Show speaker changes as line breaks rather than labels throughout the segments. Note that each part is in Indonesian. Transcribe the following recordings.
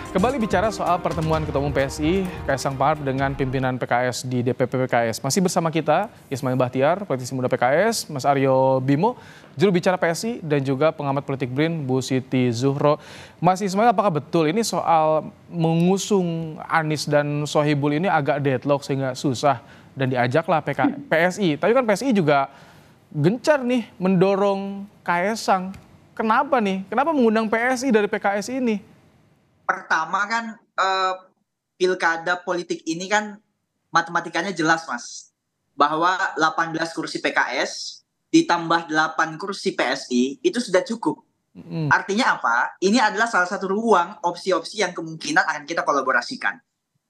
Kembali bicara soal pertemuan Ketua Umum PSI, Kaisang Pangarep dengan pimpinan PKS di DPP PKS. Masih bersama kita, Ismail Bahtiar, politisi muda PKS, Mas Aryo Bimo, juru bicara PSI, dan juga pengamat politik BRIN, Bu Siti Zuhro. Mas Ismail, apakah betul ini soal mengusung Anies dan Sohibul ini agak deadlock sehingga susah dan diajaklah PSI. Tapi kan PSI juga gencar nih mendorong Kaisang. Kenapa nih? Kenapa mengundang PSI dari PKS ini?
Pertama kan pilkada politik ini kan matematikanya jelas, Mas. Bahwa 18 kursi PKS ditambah 8 kursi PSI itu sudah cukup. Artinya apa? Ini adalah salah satu ruang opsi-opsi yang kemungkinan akan kita kolaborasikan.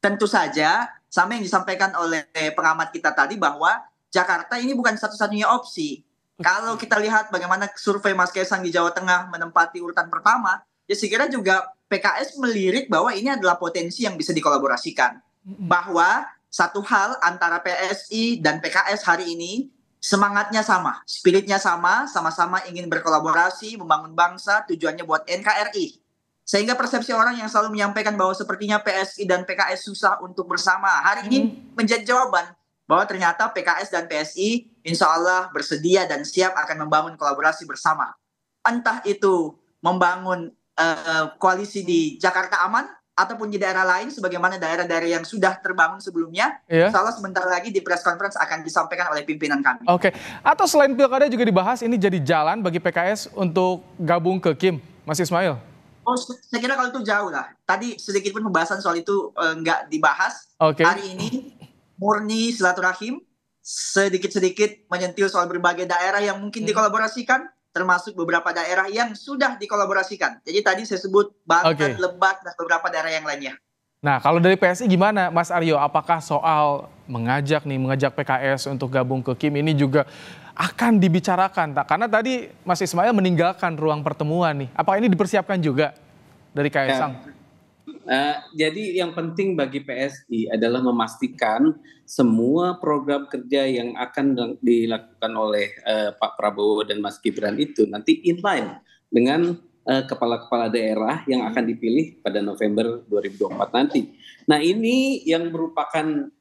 Tentu saja sama yang disampaikan oleh pengamat kita tadi bahwa Jakarta ini bukan satu-satunya opsi. Kalau kita lihat bagaimana survei Mas Kaisang di Jawa Tengah menempati urutan pertama, ya saya kira juga PKS melirik bahwa ini adalah potensi yang bisa dikolaborasikan. Bahwa satu hal antara PSI dan PKS hari ini semangatnya sama, spiritnya sama, sama-sama ingin berkolaborasi, membangun bangsa, tujuannya buat NKRI. Sehingga persepsi orang yang selalu menyampaikan bahwa sepertinya PSI dan PKS susah untuk bersama, hari ini menjadi jawaban bahwa ternyata PKS dan PSI insya Allah bersedia dan siap akan membangun kolaborasi bersama. Entah itu membangun koalisi di Jakarta aman ataupun di daerah lain sebagaimana daerah-daerah yang sudah terbangun sebelumnya. Insya Allah sebentar lagi di press conference akan disampaikan oleh pimpinan kami.
Oke. Atau selain pilkada juga dibahas ini jadi jalan bagi PKS untuk gabung ke Kim, Mas Ismail?
Oh, saya kira kalau itu jauh lah. Tadi sedikit pun pembahasan soal itu nggak dibahas. Hari ini murni silaturahim, sedikit-sedikit menyentil soal berbagai daerah yang mungkin dikolaborasikan, termasuk beberapa daerah yang sudah dikolaborasikan. Jadi tadi saya sebut Banten, Lebak, dan beberapa daerah yang lainnya.
Nah, kalau dari PSI gimana, Mas Aryo? Apakah soal mengajak PKS untuk gabung ke Kim ini juga akan dibicarakan? Karena tadi Mas Ismail meninggalkan ruang pertemuan nih. Apakah ini dipersiapkan juga dari Kaisang?
Jadi yang penting bagi PSI adalah memastikan semua program kerja yang akan dilakukan oleh Pak Prabowo dan Mas Gibran itu nanti inline dengan kepala-kepala daerah yang akan dipilih pada November 2024 nanti. Nah, ini yang merupakan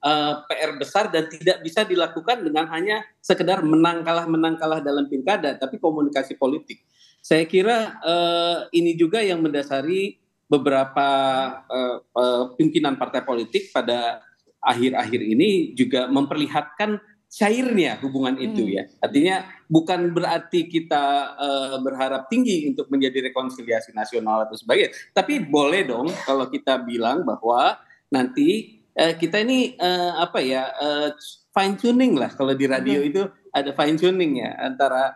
PR besar dan tidak bisa dilakukan dengan hanya sekedar menang kalah dalam pilkada, tapi komunikasi politik. Saya kira ini juga yang mendasari beberapa pimpinan partai politik pada akhir-akhir ini juga memperlihatkan cairnya hubungan itu ya. Artinya bukan berarti kita berharap tinggi untuk menjadi rekonsiliasi nasional atau sebagainya. Tapi boleh dong kalau kita bilang bahwa nanti kita ini fine tuning lah, kalau di radio itu ada fine tuning ya antara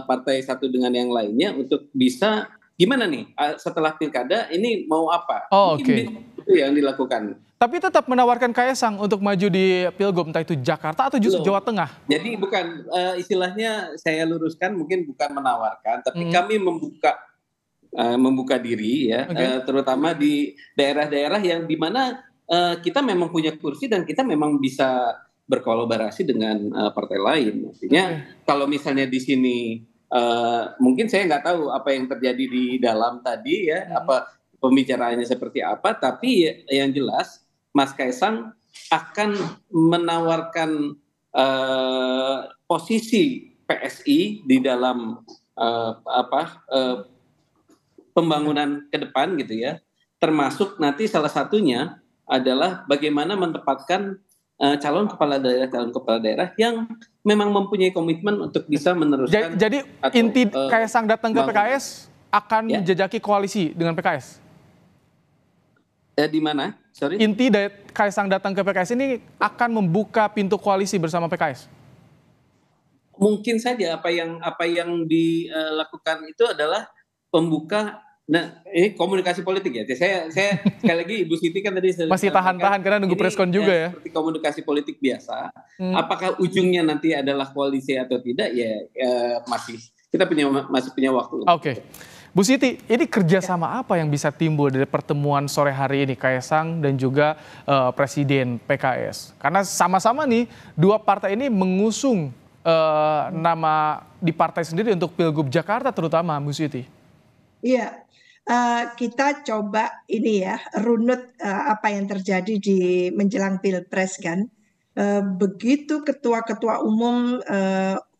partai satu dengan yang lainnya untuk bisa gimana nih setelah pilkada ini mau apa? Itu yang dilakukan.
Tapi tetap menawarkan Kaisang untuk maju di Pilgub, entah itu Jakarta atau justru Jawa Tengah.
Jadi bukan istilahnya saya luruskan, mungkin bukan menawarkan, tapi kami membuka diri ya, terutama di daerah-daerah yang dimana kita memang punya kursi dan kita memang bisa berkolaborasi dengan partai lain. Artinya kalau misalnya di sini mungkin saya nggak tahu apa yang terjadi di dalam tadi ya, apa pembicaraannya seperti apa, tapi yang jelas Mas Kaisang akan menawarkan posisi PSI di dalam pembangunan ke depan gitu ya, termasuk nanti salah satunya adalah bagaimana menempatkan calon kepala daerah yang memang mempunyai komitmen untuk bisa meneruskan.
Jadi inti Kaisang datang ke PKS akan menjajaki koalisi dengan PKS?
Di mana? Sorry.
Inti dari Kaisang datang ke PKS ini akan membuka pintu koalisi bersama PKS?
Mungkin saja apa yang dilakukan itu adalah pembuka. Nah, ini komunikasi politik ya. Saya sekali lagi Ibu Siti kan tadi
masih tahan-tahan karena nunggu preskon juga ya.
Seperti komunikasi politik biasa. Apakah ujungnya nanti adalah koalisi atau tidak ya kita masih punya waktu.
Bu Siti, ini kerjasama apa yang bisa timbul dari pertemuan sore hari ini Kaisang dan juga Presiden PKS? Karena sama-sama nih dua partai ini mengusung nama di partai sendiri untuk Pilgub Jakarta terutama, Bu Siti.
Iya,
kita coba ini ya runut apa yang terjadi di menjelang Pilpres kan. Begitu ketua-ketua umum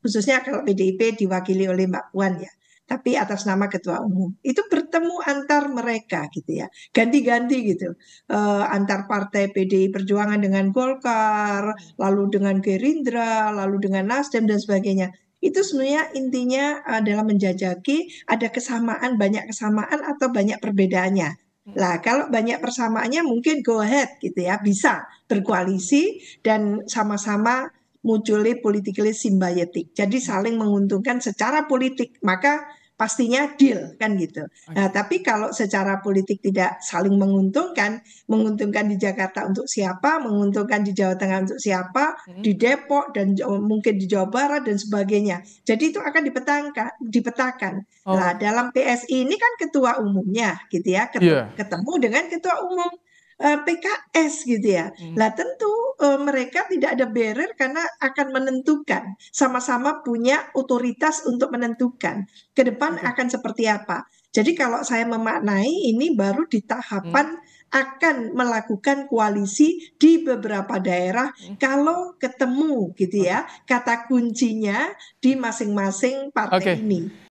khususnya kalau PDIP diwakili oleh Mbak Puan ya, tapi atas nama ketua umum itu bertemu antar mereka gitu ya, ganti-ganti gitu, antar partai PDI Perjuangan dengan Golkar, lalu dengan Gerindra, lalu dengan Nasdem dan sebagainya. Itu sebenarnya intinya adalah menjajaki ada kesamaan, banyak kesamaan atau banyak perbedaannya. Lah, kalau banyak persamaannya mungkin go ahead gitu ya, bisa berkoalisi dan sama-sama munculi politically symbiotic. Jadi saling menguntungkan secara politik, maka pastinya deal kan gitu. Nah, tapi kalau secara politik tidak saling menguntungkan di Jakarta untuk siapa, menguntungkan di Jawa Tengah untuk siapa, di Depok dan mungkin di Jawa Barat dan sebagainya. Jadi itu akan dipetakan. Nah, dalam PSI ini kan ketua umumnya gitu ya, ketemu dengan ketua umum PKS gitu ya. Lah tentu mereka tidak ada barrier karena akan menentukan, sama-sama punya otoritas untuk menentukan ke depan akan seperti apa. Jadi kalau saya memaknai ini baru di tahapan akan melakukan koalisi di beberapa daerah kalau ketemu gitu ya, kata kuncinya di masing-masing partai ini.